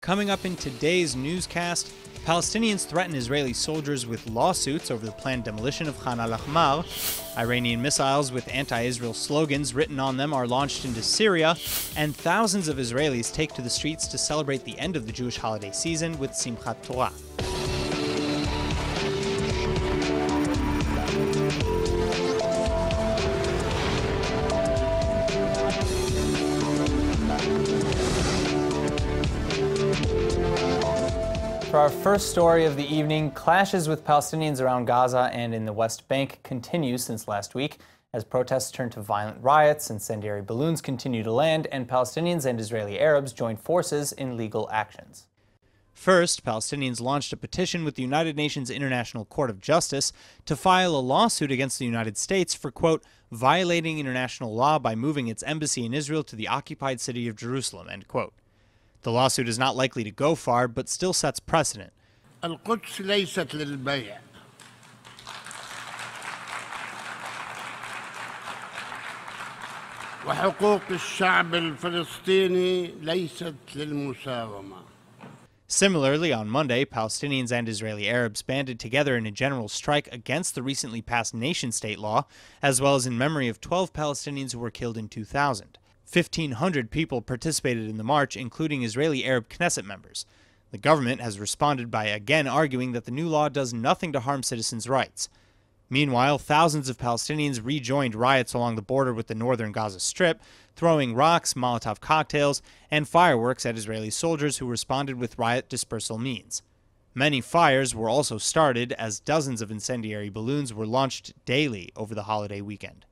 Coming up in today's newscast, Palestinians threaten Israeli soldiers with lawsuits over the planned demolition of Khan Al Ahmar. Iranian missiles with anti-Israel slogans written on them are launched into Syria, and thousands of Israelis take to the streets to celebrate the end of the Jewish holiday season with Simchat Torah. For our first story of the evening, clashes with Palestinians around Gaza and in the West Bank continue since last week as protests turn to violent riots, incendiary balloons continue to land, and Palestinians and Israeli Arabs join forces in legal actions. First, Palestinians launched a petition with the United Nations International Court of Justice to file a lawsuit against the United States for, quote, violating international law by moving its embassy in Israel to the occupied city of Jerusalem, end quote. The lawsuit is not likely to go far, but still sets precedent. القدس ليست للبيع. وحقوق الشعب الفلسطيني ليست للمساومة. Similarly, on Monday, Palestinians and Israeli Arabs banded together in a general strike against the recently passed nation-state law, as well as in memory of 12 Palestinians who were killed in 2000. 1,500 people participated in the march, including Israeli Arab Knesset members. The government has responded by again arguing that the new law does nothing to harm citizens' rights. Meanwhile, thousands of Palestinians rejoined riots along the border with the northern Gaza Strip, throwing rocks, Molotov cocktails, and fireworks at Israeli soldiers who responded with riot dispersal means. Many fires were also started as dozens of incendiary balloons were launched daily over the holiday weekend.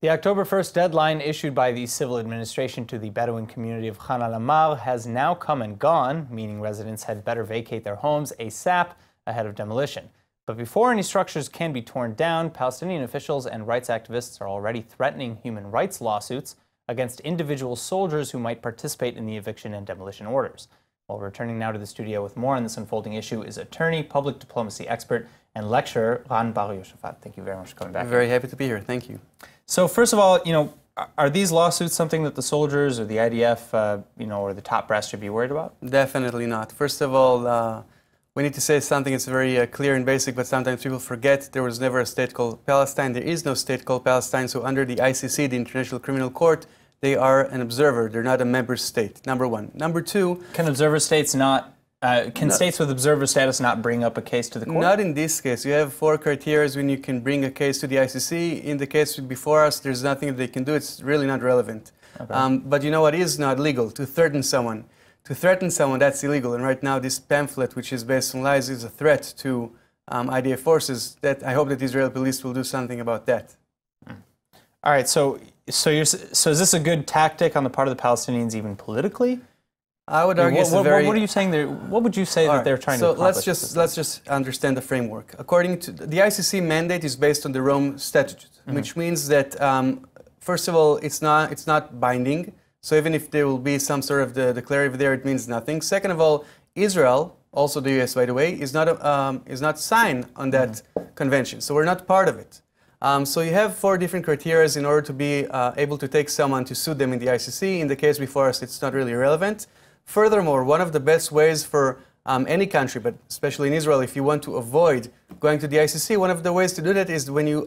The October 1st deadline issued by the civil administration to the Bedouin community of Khan Al Ahmar has now come and gone, meaning residents had better vacate their homes ASAP ahead of demolition. But before any structures can be torn down, Palestinian officials and rights activists are already threatening human rights lawsuits against individual soldiers who might participate in the eviction and demolition orders. Well, returning now to the studio with more on this unfolding issue is attorney, public diplomacy expert, and lecturer Ran Bar-Yoshafat. Thank you very much for coming back. Very happy to be here. Thank you. So first of all, are these lawsuits something that the soldiers or the IDF, or the top brass should be worried about? Definitely not. First of all, we need to say something that's very clear and basic, but sometimes people forget there was never a state called Palestine. There is no state called Palestine, so under the ICC, the International Criminal Court, they are an observer. They're not a member state, number one. Number two... Can observer states not... states with observer status not bring up a case to the court? Not in this case. You have 4 criteria when you can bring a case to the ICC. In the case before us, there's nothing that they can do. It's really not relevant. Okay. But you know what is not legal? To threaten someone. To threaten someone, that's illegal. And right now, this pamphlet, which is based on lies, is a threat to IDF forces. That I hope that the Israeli police will do something about that. All right. So is this a good tactic on the part of the Palestinians, even politically? I would argue what are you saying there? What would you say that they're trying to accomplish? So let's just understand the framework. According to the ICC mandate is based on the Rome Statute, which means that first of all, it's not binding. So even if there will be some sort of the declarative there, it means nothing. Second of all, Israel, also the U.S. by the way, is not signed on that convention. So we're not part of it. So you have 4 different criteria in order to be able to take someone to sue them in the ICC. In the case before us, it's not really relevant. Furthermore, one of the best ways for any country, but especially in Israel, if you want to avoid going to the ICC, one of the ways to do that is when you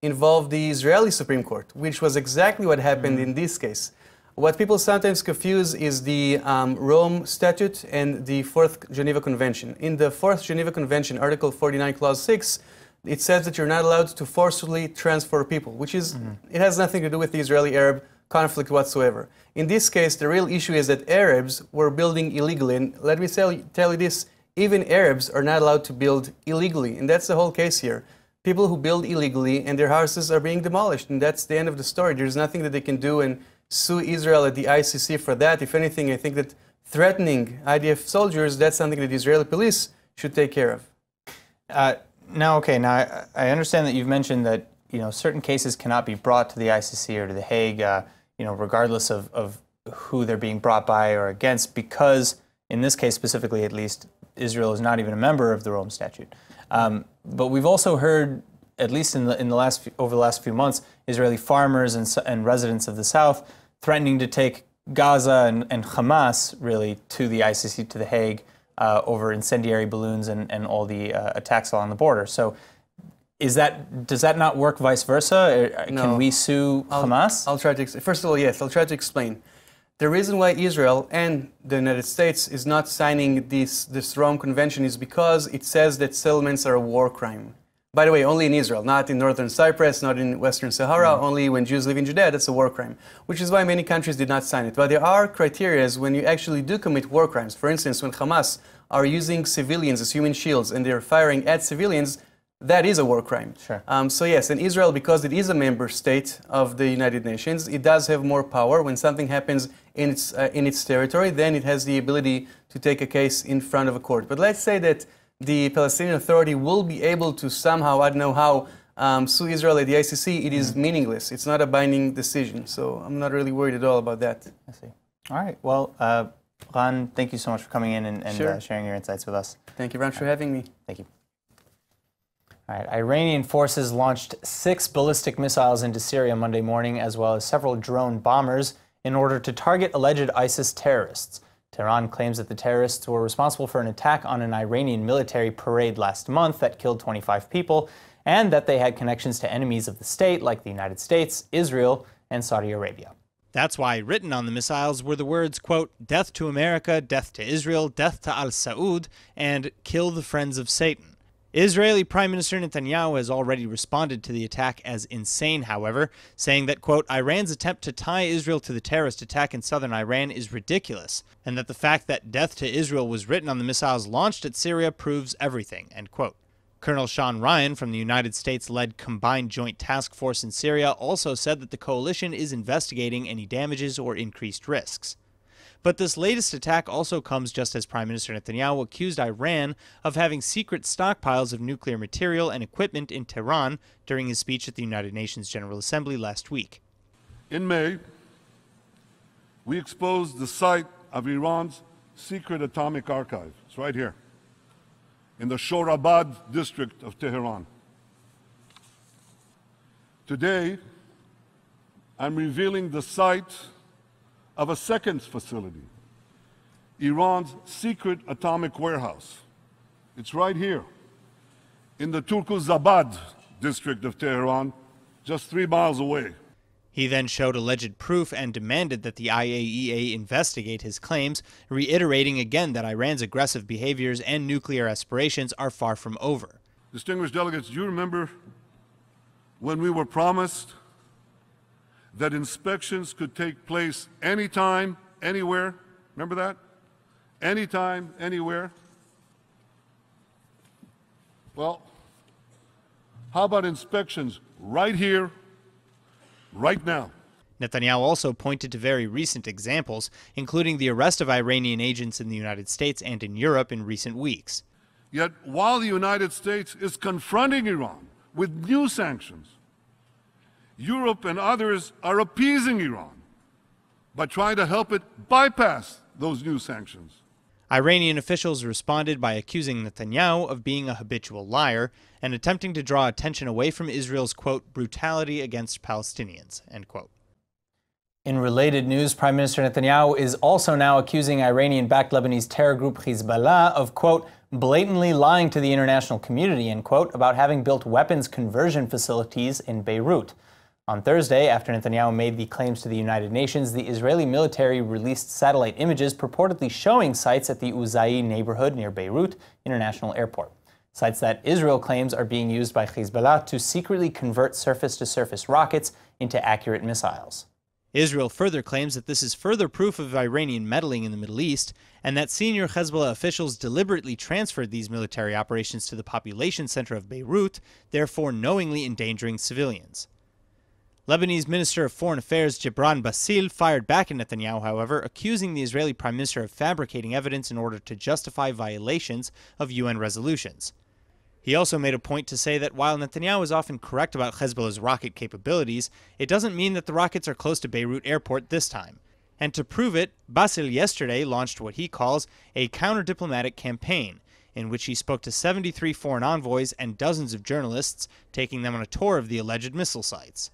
involve the Israeli Supreme Court, which was exactly what happened in this case. What people sometimes confuse is the Rome Statute and the 4th Geneva Convention. In the 4th Geneva Convention, Article 49, Clause 6, it says that you're not allowed to forcibly transfer people, which is, it has nothing to do with the Israeli-Arab conflict whatsoever. In this case, the real issue is that Arabs were building illegally. And let me tell you this, even Arabs are not allowed to build illegally. And that's the whole case here. People who build illegally and their houses are being demolished. And that's the end of the story. There's nothing that they can do and sue Israel at the ICC for that. If anything, I think that threatening IDF soldiers, that's something that the Israeli police should take care of. Now I understand that you've mentioned that certain cases cannot be brought to the ICC or to the Hague, regardless of who they're being brought by or against, because in this case specifically, at least, Israel is not even a member of the Rome Statute. But we've also heard, at least over the last few months, Israeli farmers and residents of the South threatening to take Gaza and Hamas, really, to the ICC, to The Hague, over incendiary balloons and all the attacks along the border. So does that not work vice versa? No. Can we sue Hamas? I'll try to, first of all, yes, I'll try to explain. The reason why Israel and the United States is not signing this Rome Convention is because it says that settlements are a war crime. By the way, only in Israel, not in northern Cyprus, not in Western Sahara, only when Jews live in Judea, that's a war crime, which is why many countries did not sign it. But there are criteria when you actually do commit war crimes. For instance, when Hamas are using civilians as human shields and they're firing at civilians, that is a war crime. Sure. So yes, and Israel, because it is a member state of the United Nations, it does have more power. When something happens in its territory, then it has the ability to take a case in front of a court. But let's say that the Palestinian Authority will be able to somehow, I don't know how, sue Israel at the ICC. It is meaningless. It's not a binding decision. So I'm not really worried at all about that. I see. All right. Well, Khan, thank you so much for coming in and Sure. sharing your insights with us. Thank you very much for having me. Thank you. All right. Iranian forces launched 6 ballistic missiles into Syria Monday morning, as well as several drone bombers, in order to target alleged ISIS terrorists. Tehran claims that the terrorists were responsible for an attack on an Iranian military parade last month that killed 25 people, and that they had connections to enemies of the state like the United States, Israel, and Saudi Arabia. That's why written on the missiles were the words, quote, "Death to America, death to Israel, death to Al Saud, and kill the friends of Satan." Israeli Prime Minister Netanyahu has already responded to the attack as insane, however, saying that, quote, "Iran's attempt to tie Israel to the terrorist attack in southern Iran is ridiculous, and that the fact that death to Israel was written on the missiles launched at Syria proves everything," end quote. Colonel Sean Ryan from the United States-led Combined Joint Task Force in Syria also said that the coalition is investigating any damages or increased risks. But this latest attack also comes just as Prime Minister Netanyahu accused Iran of having secret stockpiles of nuclear material and equipment in Tehran during his speech at the United Nations General Assembly last week. In May, we exposed the site of Iran's secret atomic archive. It's right here, in the Shorabad district of Tehran. Today, I'm revealing the site of a second facility, Iran's secret atomic warehouse. It's right here, in the Turkuzabad district of Tehran, just 3 miles away. He then showed alleged proof and demanded that the IAEA investigate his claims, reiterating again that Iran's aggressive behaviors and nuclear aspirations are far from over. Distinguished delegates, do you remember when we were promised that inspections could take place anytime, anywhere? Remember that? Anytime, anywhere. Well, how about inspections right here, right now? Netanyahu also pointed to very recent examples, including the arrest of Iranian agents in the United States and in Europe in recent weeks. Yet, while the United States is confronting Iran with new sanctions, Europe and others are appeasing Iran by trying to help it bypass those new sanctions. Iranian officials responded by accusing Netanyahu of being a habitual liar and attempting to draw attention away from Israel's, quote, brutality against Palestinians, end quote. In related news, Prime Minister Netanyahu is also now accusing Iranian-backed Lebanese terror group Hezbollah of, quote, blatantly lying to the international community, end quote, about having built weapons conversion facilities in Beirut. On Thursday, after Netanyahu made the claims to the United Nations, the Israeli military released satellite images purportedly showing sites at the Uzai neighborhood near Beirut International Airport. Sites that Israel claims are being used by Hezbollah to secretly convert surface-to-surface rockets into accurate missiles. Israel further claims that this is further proof of Iranian meddling in the Middle East, and that senior Hezbollah officials deliberately transferred these military operations to the population center of Beirut, therefore knowingly endangering civilians. Lebanese Minister of Foreign Affairs Gibran Bassil fired back at Netanyahu, however, accusing the Israeli Prime Minister of fabricating evidence in order to justify violations of UN resolutions. He also made a point to say that while Netanyahu is often correct about Hezbollah's rocket capabilities, it doesn't mean that the rockets are close to Beirut airport this time. And to prove it, Bassil yesterday launched what he calls a counter-diplomatic campaign, in which he spoke to 73 foreign envoys and dozens of journalists, taking them on a tour of the alleged missile sites.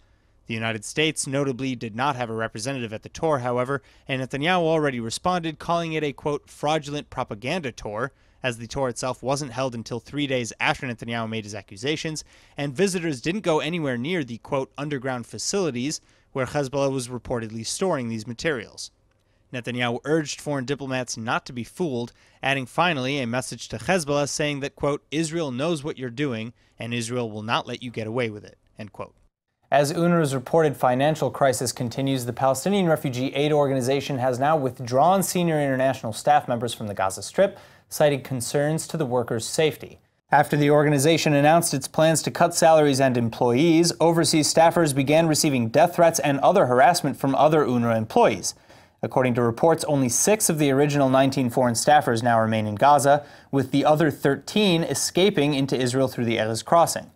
The United States notably did not have a representative at the tour, however, and Netanyahu already responded, calling it a, quote, fraudulent propaganda tour, as the tour itself wasn't held until 3 days after Netanyahu made his accusations, and visitors didn't go anywhere near the, quote, underground facilities where Hezbollah was reportedly storing these materials. Netanyahu urged foreign diplomats not to be fooled, adding finally a message to Hezbollah saying that, quote, Israel knows what you're doing, and Israel will not let you get away with it, end quote. As UNRWA's reported financial crisis continues, the Palestinian Refugee Aid Organization has now withdrawn senior international staff members from the Gaza Strip, citing concerns to the workers' safety. After the organization announced its plans to cut salaries and employees, overseas staffers began receiving death threats and other harassment from other UNRWA employees. According to reports, only 6 of the original 19 foreign staffers now remain in Gaza, with the other 13 escaping into Israel through the Erez crossing.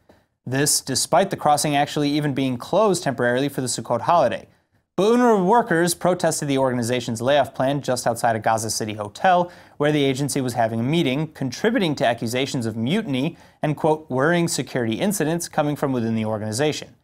This, despite the crossing actually even being closed temporarily for the Sukkot holiday. But UNRWA workers protested the organization's layoff plan just outside a Gaza City hotel, where the agency was having a meeting, contributing to accusations of mutiny and, quote, worrying security incidents coming from within the organization.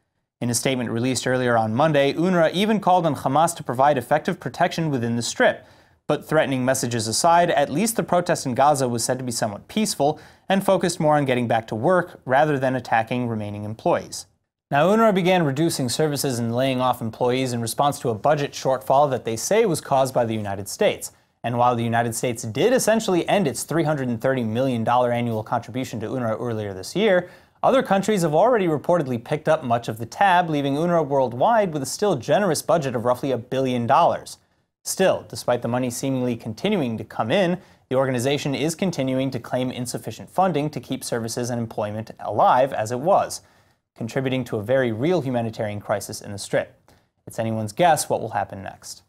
In a statement released earlier on Monday, UNRWA even called on Hamas to provide effective protection within the Strip. But threatening messages aside, at least the protest in Gaza was said to be somewhat peaceful and focused more on getting back to work rather than attacking remaining employees. Now, UNRWA began reducing services and laying off employees in response to a budget shortfall that they say was caused by the United States. And while the United States did essentially end its $330 million annual contribution to UNRWA earlier this year, other countries have already reportedly picked up much of the tab, leaving UNRWA worldwide with a still generous budget of roughly $1 billion. Still, despite the money seemingly continuing to come in, the organization is continuing to claim insufficient funding to keep services and employment alive as it was, contributing to a very real humanitarian crisis in the Strip. It's anyone's guess what will happen next.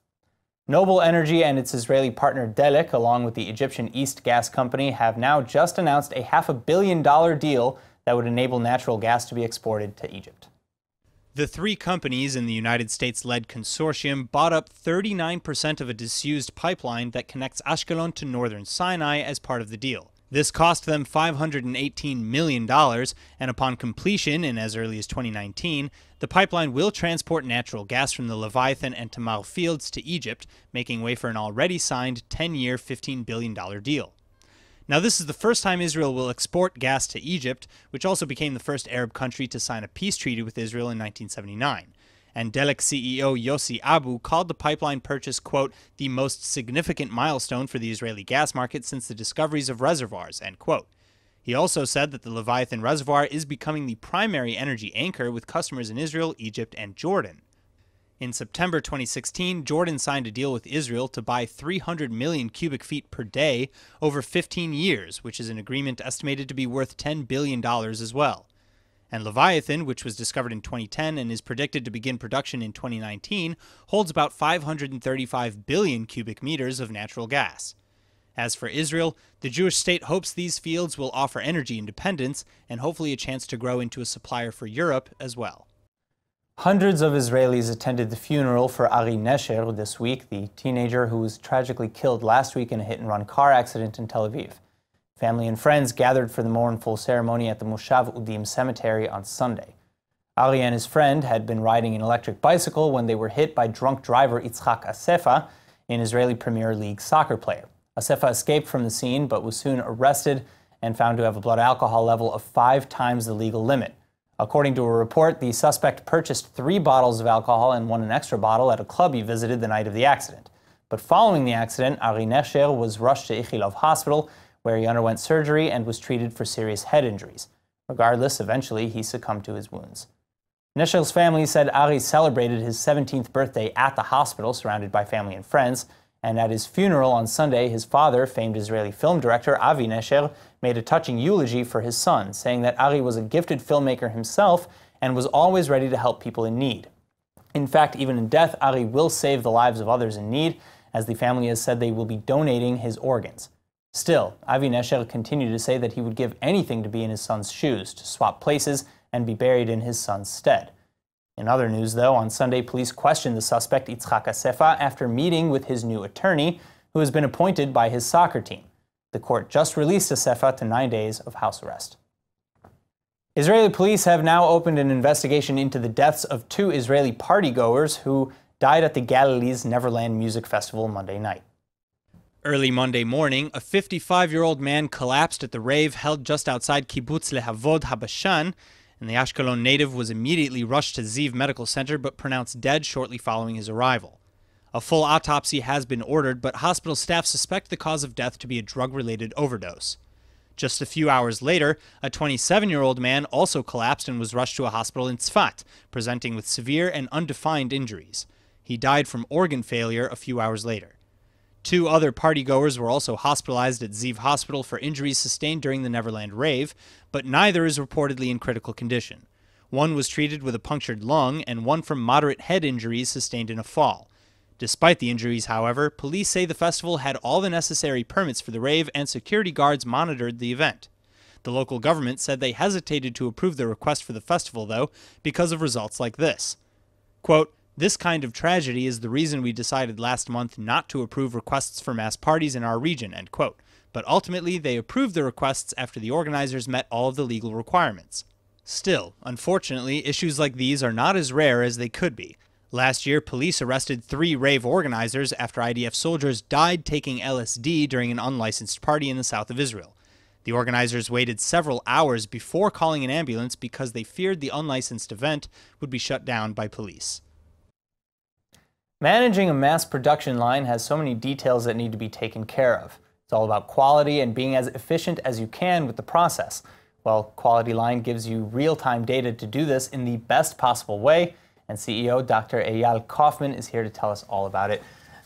Noble Energy and its Israeli partner Delek, along with the Egyptian East Gas Company, have now just announced a $500 million deal that would enable natural gas to be exported to Egypt. The 3 companies in the United States-led consortium bought up 39% of a disused pipeline that connects Ashkelon to northern Sinai as part of the deal. This cost them $518 million, and upon completion in as early as 2019, the pipeline will transport natural gas from the Leviathan and Tamar fields to Egypt, making way for an already signed 10-year, $15 billion deal. Now, this is the first time Israel will export gas to Egypt, which also became the first Arab country to sign a peace treaty with Israel in 1979. And Delek CEO Yossi Abu called the pipeline purchase, quote, the most significant milestone for the Israeli gas market since the discoveries of reservoirs, end quote. He also said that the Leviathan reservoir is becoming the primary energy anchor with customers in Israel, Egypt, and Jordan. In September 2016, Jordan signed a deal with Israel to buy 300 million cubic feet per day over 15 years, which is an agreement estimated to be worth $10 billion as well. And Leviathan, which was discovered in 2010 and is predicted to begin production in 2019, holds about 535 billion cubic meters of natural gas. As for Israel, the Jewish state hopes these fields will offer energy independence and hopefully a chance to grow into a supplier for Europe as well. Hundreds of Israelis attended the funeral for Ari Nesher this week, the teenager who was tragically killed last week in a hit-and-run car accident in Tel Aviv. Family and friends gathered for the mournful ceremony at the Moshav Udim cemetery on Sunday. Ari and his friend had been riding an electric bicycle when they were hit by drunk driver Yitzhak Asefa, an Israeli Premier League soccer player. Asefa escaped from the scene but was soon arrested and found to have a blood alcohol level of 5 times the legal limit. According to a report, the suspect purchased 3 bottles of alcohol and won an extra bottle at a club he visited the night of the accident. But following the accident, Ari Nesher was rushed to Ichilov Hospital, where he underwent surgery and was treated for serious head injuries. Regardless, eventually he succumbed to his wounds. Nesher's family said Ari celebrated his 17th birthday at the hospital, surrounded by family and friends, and at his funeral on Sunday, his father, famed Israeli film director Avi Nesher, made a touching eulogy for his son, saying that Ari was a gifted filmmaker himself and was always ready to help people in need. In fact, even in death, Ari will save the lives of others in need, as the family has said they will be donating his organs. Still, Avi Nesher continued to say that he would give anything to be in his son's shoes, to swap places and be buried in his son's stead. In other news, though, on Sunday, police questioned the suspect Yitzhak Asefa after meeting with his new attorney, who has been appointed by his soccer team. The court just released Asefa to 9 days of house arrest. Israeli police have now opened an investigation into the deaths of 2 Israeli partygoers who died at the Galilee's Neverland Music Festival Monday night. Early Monday morning, a 55-year-old man collapsed at the rave held just outside Kibbutz Lehavod Habashan, and the Ashkelon native was immediately rushed to Ziv Medical Center but pronounced dead shortly following his arrival. A full autopsy has been ordered, but hospital staff suspect the cause of death to be a drug-related overdose. Just a few hours later, a 27-year-old man also collapsed and was rushed to a hospital in Tzfat, presenting with severe and undefined injuries. He died from organ failure a few hours later. 2 other partygoers were also hospitalized at Ziv Hospital for injuries sustained during the Neverland rave, but neither is reportedly in critical condition. One was treated with a punctured lung and one from moderate head injuries sustained in a fall. Despite the injuries, however, police say the festival had all the necessary permits for the rave and security guards monitored the event. The local government said they hesitated to approve the request for the festival, though, because of results like this. Quote, "This kind of tragedy is the reason we decided last month not to approve requests for mass parties in our region," end quote. But ultimately, they approved the requests after the organizers met all of the legal requirements. Still, unfortunately, issues like these are not as rare as they could be. Last year, police arrested 3 rave organizers after IDF soldiers died taking LSD during an unlicensed party in the south of Israel. The organizers waited several hours before calling an ambulance because they feared the unlicensed event would be shut down by police. Managing a mass production line has so many details that need to be taken care of. It's all about quality and being as efficient as you can with the process. Well, Qualityline gives you real-time data to do this in the best possible way, and CEO Dr. Eyal Kaufman is here to tell us all about it.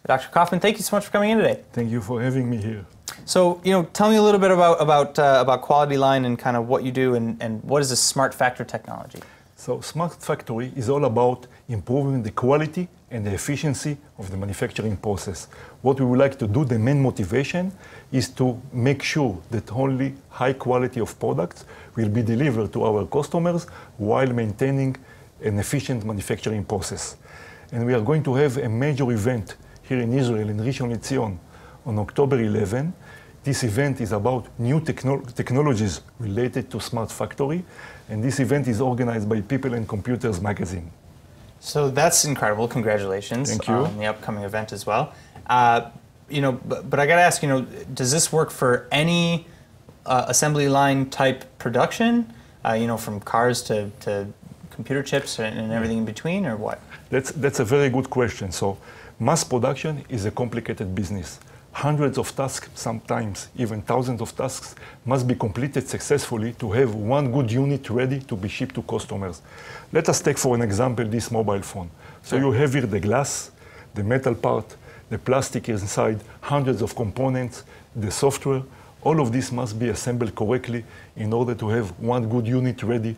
Dr. Kaufman, thank you so much for coming in today. Thank you for having me here. So, tell me a little bit about Qualityline and kind of what you do and what is this Smart Factor technology? So, Smart Factory is all about improving the quality and the efficiency of the manufacturing process. What we would like to do, the main motivation, is to make sure that only high quality of products will be delivered to our customers while maintaining an efficient manufacturing process. And we are going to have a major event here in Israel, in Rishon LeZion, on October 11. This event is about new technologies related to Smart Factory, and this event is organized by People and Computers magazine. So that's incredible. Congratulations on the upcoming event as well. But I got to ask, does this work for any assembly line type production, from cars to computer chips and everything in between, or what? That's a very good question. So mass production is a complicated business. Hundreds of tasks, sometimes even thousands of tasks, must be completed successfully to have one good unit ready to be shipped to customers. Let us take, for an example, this mobile phone. So you have here the glass, the metal part, the plastic inside, hundreds of components, the software. All of this must be assembled correctly in order to have one good unit ready,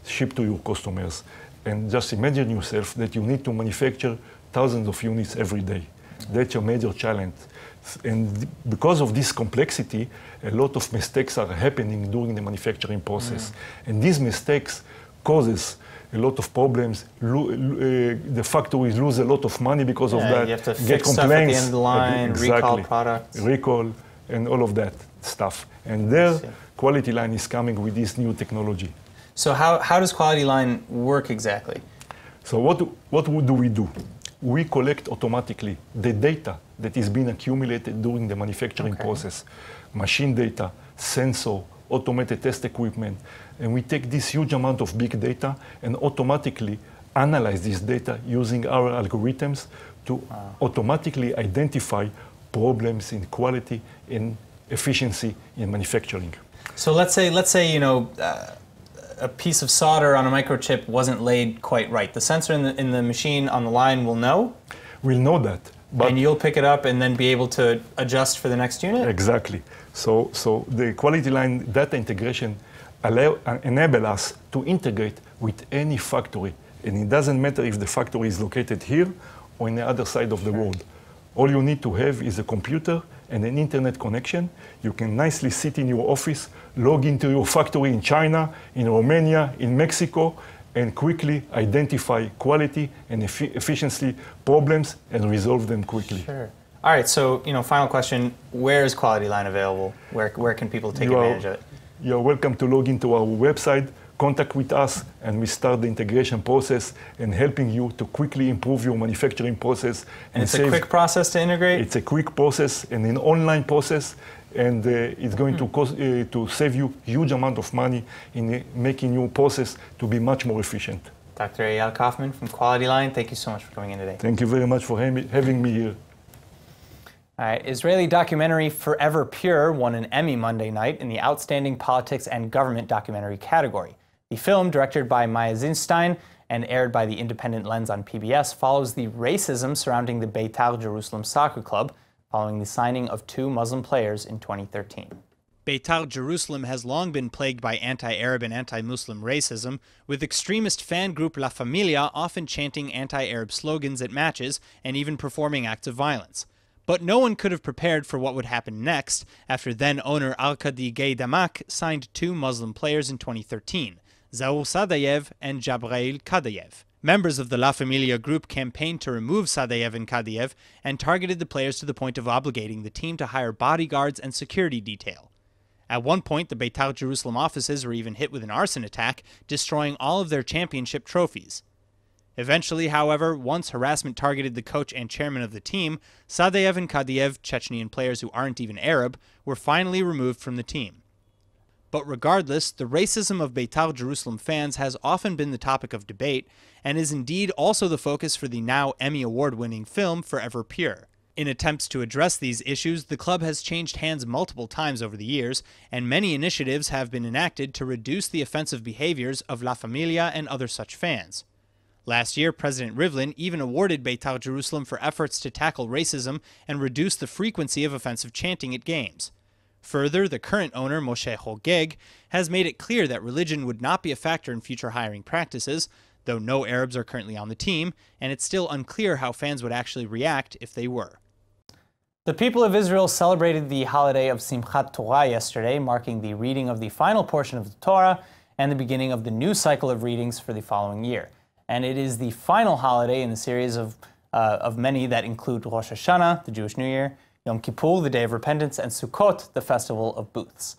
shipped to your customers. And just imagine yourself that you need to manufacture thousands of units every day. That's a major challenge. And because of this complexity, a lot of mistakes are happening during the manufacturing process. And these mistakes causes a lot of problems. The factories lose a lot of money because of that. You have to fix stuff at the end of the line, recall products. Recall, and all of that stuff. And there, Qualityline is coming with this new technology. So how does Qualityline work exactly? So what do we do? We collect automatically the data that is being accumulated during the manufacturing process. Machine data, sensor, automated test equipment. And we take this huge amount of big data and automatically analyze this data using our algorithms to automatically identify problems in quality and efficiency in manufacturing. So let's say a piece of solder on a microchip wasn't laid quite right. The sensor in the machine on the line will know? We'll know that. But and you'll pick it up and then be able to adjust for the next unit? Exactly. So the Qualityline data integration enable us to integrate with any factory. And it doesn't matter if the factory is located here or on the other side of the world. All you need to have is a computer and an internet connection. You can nicely sit in your office, log into your factory in China, in Romania, in Mexico, and quickly identify quality and efficiency problems and resolve them quickly. Sure. All right, so final question, where is Qualityline available? Where can people take advantage of it? You're welcome to log into our website, contact with us and we start the integration process and helping you to quickly improve your manufacturing process. And it's a quick process to integrate? It's a quick process and an online process, and it's going to save you huge amount of money in making your process to be much more efficient. Dr. Eyal Kaufman from Qualityline, thank you so much for coming in today. Thank you very much for having me here. All right, Israeli documentary Forever Pure won an Emmy Monday night in the Outstanding Politics and Government Documentary category. The film, directed by Maya Zinstein and aired by the Independent Lens on PBS, follows the racism surrounding the Beitar Jerusalem soccer club following the signing of 2 Muslim players in 2013. Beitar Jerusalem has long been plagued by anti-Arab and anti-Muslim racism, with extremist fan group La Familia often chanting anti-Arab slogans at matches and even performing acts of violence. But no one could have prepared for what would happen next after then-owner Arkady Gay-Damak signed 2 Muslim players in 2013, Zaur Sadayev and Jabrail Kadayev. Members of the La Familia group campaigned to remove Sadayev and Kadayev and targeted the players to the point of obligating the team to hire bodyguards and security detail. At one point, the Beitar Jerusalem offices were even hit with an arson attack, destroying all of their championship trophies. Eventually, however, once harassment targeted the coach and chairman of the team, Sadayev and Kadayev, Chechnyan players who aren't even Arab, were finally removed from the team. But regardless, the racism of Beitar Jerusalem fans has often been the topic of debate, and is indeed also the focus for the now Emmy Award-winning film Forever Pure. In attempts to address these issues, the club has changed hands multiple times over the years, and many initiatives have been enacted to reduce the offensive behaviors of La Familia and other such fans. Last year, President Rivlin even awarded Beitar Jerusalem for efforts to tackle racism and reduce the frequency of offensive chanting at games. Further, the current owner, Moshe Hogeg, has made it clear that religion would not be a factor in future hiring practices, though no Arabs are currently on the team, and it's still unclear how fans would actually react if they were. The people of Israel celebrated the holiday of Simchat Torah yesterday, marking the reading of the final portion of the Torah and the beginning of the new cycle of readings for the following year. And it is the final holiday in the series of many that include Rosh Hashanah, the Jewish New Year, Yom Kippur, the Day of Repentance, and Sukkot, the Festival of Booths.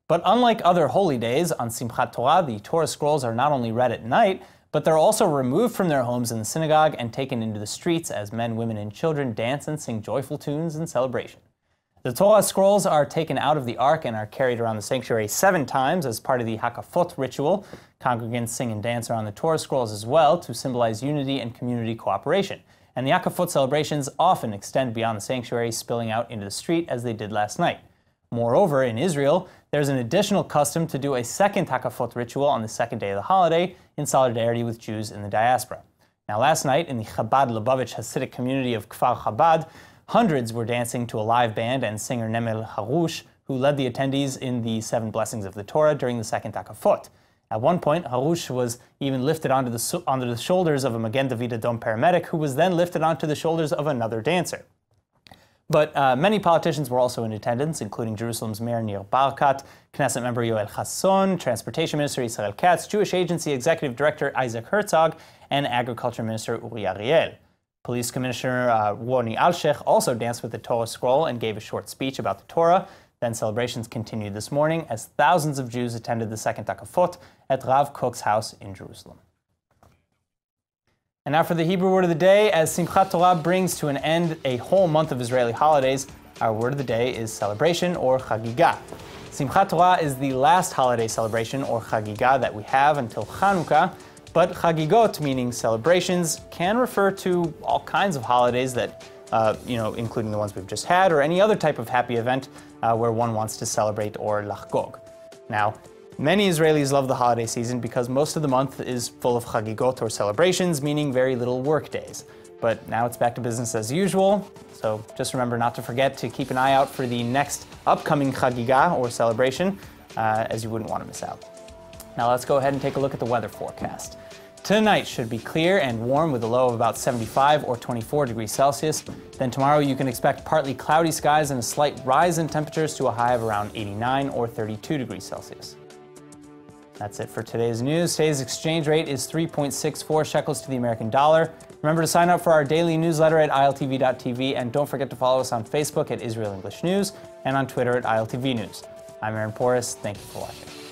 But unlike other holy days, on Simchat Torah, the Torah scrolls are not only read at night, but they're also removed from their homes in the synagogue and taken into the streets as men, women, and children dance and sing joyful tunes in celebration. The Torah scrolls are taken out of the ark and are carried around the sanctuary 7 times as part of the Hakafot ritual. Congregants sing and dance around the Torah scrolls as well to symbolize unity and community cooperation. And the Hakafot celebrations often extend beyond the sanctuary, spilling out into the street as they did last night. Moreover, in Israel, there's an additional custom to do a second Hakafot ritual on the second day of the holiday in solidarity with Jews in the diaspora. Now, last night in the Chabad Lubavitch Hasidic community of Kfar Chabad, hundreds were dancing to a live band and singer Nemel Harush, who led the attendees in the 7 blessings of the Torah during the second Hakafot. At one point, Harush was even lifted onto the shoulders of a Magen David Adom paramedic, who was then lifted onto the shoulders of another dancer. But many politicians were also in attendance, including Jerusalem's Mayor Nir Barkat, Knesset member Yoel Chasson, Transportation Minister Israel Katz, Jewish Agency Executive Director Isaac Herzog, and Agriculture Minister Uri Ariel. Police Commissioner Roni Alshech also danced with the Torah scroll and gave a short speech about the Torah. Then celebrations continued this morning as thousands of Jews attended the second Hakafot at Rav Kook's house in Jerusalem. And now for the Hebrew word of the day. As Simchat Torah brings to an end a whole month of Israeli holidays, our word of the day is celebration, or chagiga. Simchat Torah is the last holiday celebration, or chagiga, that we have until Chanukah, but chagigot, meaning celebrations, can refer to all kinds of holidays that, including the ones we've just had, or any other type of happy event where one wants to celebrate or lachgog. Now, many Israelis love the holiday season because most of the month is full of chagigot, or celebrations, meaning very little work days. But now it's back to business as usual, so just remember not to forget to keep an eye out for the next upcoming chagiga, or celebration, as you wouldn't want to miss out. Now let's go ahead and take a look at the weather forecast. Tonight should be clear and warm with a low of about 75 or 24 degrees Celsius. Then tomorrow you can expect partly cloudy skies and a slight rise in temperatures to a high of around 89 or 32 degrees Celsius. That's it for today's news. Today's exchange rate is 3.64 shekels to the American dollar. Remember to sign up for our daily newsletter at iltv.tv, and don't forget to follow us on Facebook at Israel English News and on Twitter at ILTV News. I'm Aaron Porras. Thank you for watching.